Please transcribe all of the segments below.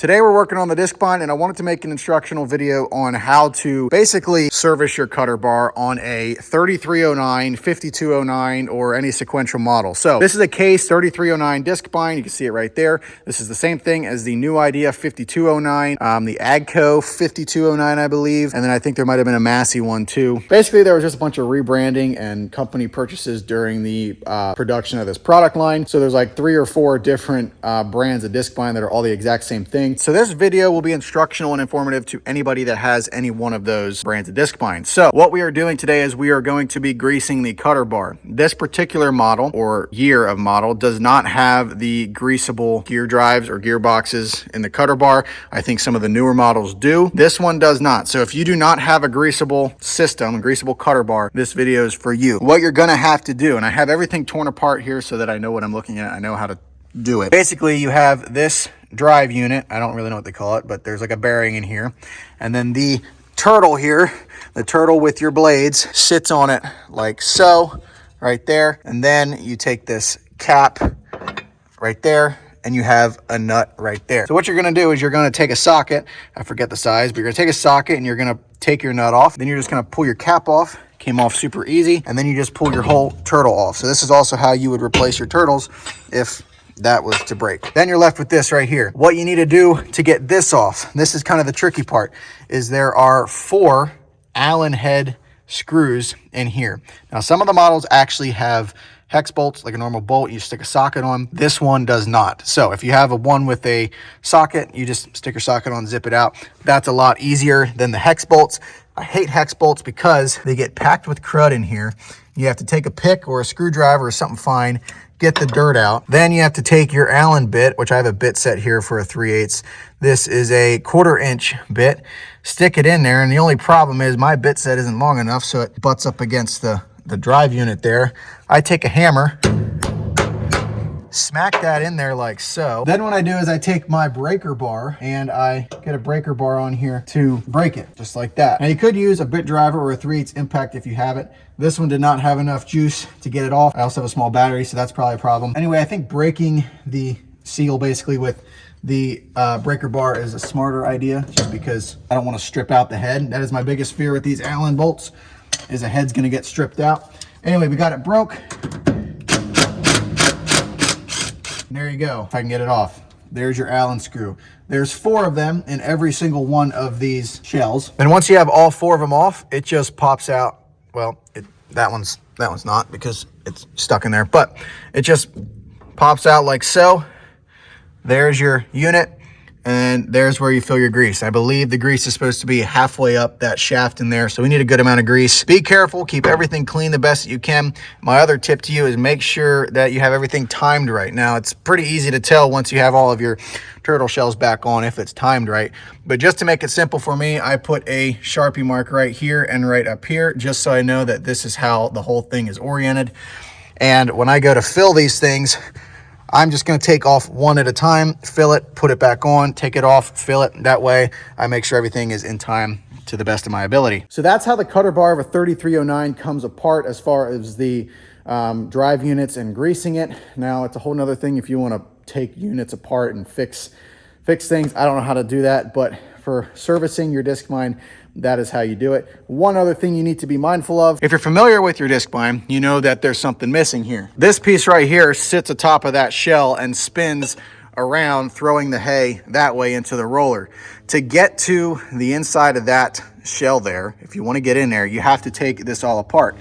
Today we're working on the Discbine, and I wanted to make an instructional video on how to basically service your cutter bar on a 3309, 5209, or any sequential model. So this is a case 3309 Discbine. You can see it right there. This is the same thing as the new idea 5209, the Agco 5209, I believe. And then I think there might have been a Massey one too. Basically, there was just a bunch of rebranding and company purchases during the production of this product line. So there's like 3 or 4 different brands of Discbine that are all the exact same thing. So this video will be instructional and informative to anybody that has any one of those brands of Discbine. So what we are doing today is we are going to be greasing the cutter bar. This particular model or year of model does not have the greasable gear drives or gearboxes in the cutter bar. I think some of the newer models do. This one does not. So if you do not have a greasable system, a greasable cutter bar, this video is for you. What you're gonna have to do, and I have everything torn apart here so that I know what I'm looking at. I know how to do it. Basically, you have this drive unit. I don't really know what they call it, but there's like a bearing in here. And then the turtle here, the turtle with your blades, sits on it like so, right there. And then you take this cap right there, and you have a nut right there. So what you're gonna do is you're gonna take a socket, I forget the size, but you're gonna take a socket and you're gonna take your nut off. Then you're just gonna pull your cap off. Came off super easy. And then you just pull your whole turtle off. So this is also how you would replace your turtles if that was to break. Then you're left with this right here. What you need to do to get this off, this is kind of the tricky part, is there are 4 Allen head screws in here. Now, some of the models actually have hex bolts, like a normal bolt, you stick a socket on. This one does not. So if you have a one with a socket, you just stick your socket on, zip it out. That's a lot easier than the hex bolts. I hate hex bolts because they get packed with crud in here. You have to take a pick or a screwdriver or something fine, get the dirt out. Then you have to take your Allen bit, which I have a bit set here for a 3/8. This is a 1/4 inch bit. Stick it in there, and the only problem is my bit set isn't long enough, so it butts up against the drive unit there. I take a hammer, smack that in there like so. Then what I do is I take my breaker bar and I get a breaker bar on here to break it, just like that. Now you could use a bit driver or a 3/8 impact if you have it. This one did not have enough juice to get it off. I also have a small battery, so that's probably a problem. Anyway, I think breaking the seal basically with the breaker bar is a smarter idea, just because I don't want to strip out the head. That is my biggest fear with these Allen bolts, is the head's gonna get stripped out. Anyway, we got it broke. There you go, if I can get it off. There's your Allen screw. There's 4 of them in every single one of these shells. And once you have all 4 of them off, it just pops out. Well, that one's not, because it's stuck in there, but it just pops out like so. There's your unit, and there's where you fill your grease. I believe the grease is supposed to be halfway up that shaft in there, so we need a good amount of grease. Be careful, keep everything clean the best that you can. My other tip to you is make sure that you have everything timed right. Now, it's pretty easy to tell once you have all of your turtle shells back on if it's timed right, but just to make it simple for me, I put a Sharpie mark right here and right up here, just so I know that this is how the whole thing is oriented. And when I go to fill these things, I'm just going to take off one at a time, fill it, put it back on, take it off, fill it. That way I make sure everything is in time to the best of my ability. So that's how the cutter bar of a 3309 comes apart as far as the drive units and greasing it. Now it's a whole nother thing if you want to take units apart and fix things. I don't know how to do that, but for servicing your Discbine, that is how you do it. One other thing you need to be mindful of, if you're familiar with your Discbine, you know that there's something missing here. This piece right here sits atop of that shell and spins around, throwing the hay that way into the roller. To get to the inside of that shell there, if you want to get in there, you have to take this all apart.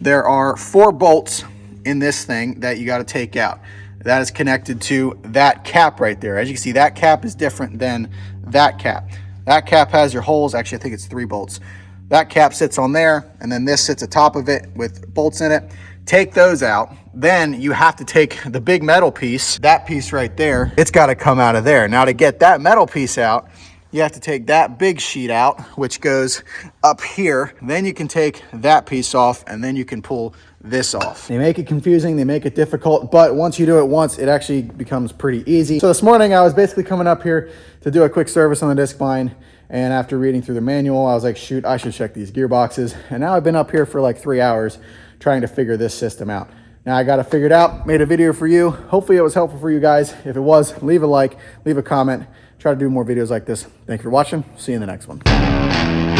There are 4 bolts in this thing that you got to take out. That is connected to that cap right there. As you can see, that cap is different than that cap. That cap has your holes. Actually, I think it's 3 bolts. That cap sits on there, and then this sits atop of it with bolts in it. Take those out. Then you have to take the big metal piece, that piece right there. It's got to come out of there. Now, to get that metal piece out, you have to take that big sheet out, which goes up here. Then you can take that piece off, and then you can pull this off. They make it confusing, they make it difficult, but once you do it once, it actually becomes pretty easy. So this morning I was basically coming up here to do a quick service on the Discbine, and after reading through the manual, I was like, shoot, I should check these gearboxes. And now I've been up here for like 3 hours trying to figure this system out. Now I got it figured out, made a video for you. Hopefully it was helpful for you guys. If it was, leave a like, leave a comment. try to do more videos like this. Thank you for watching. See you in the next one.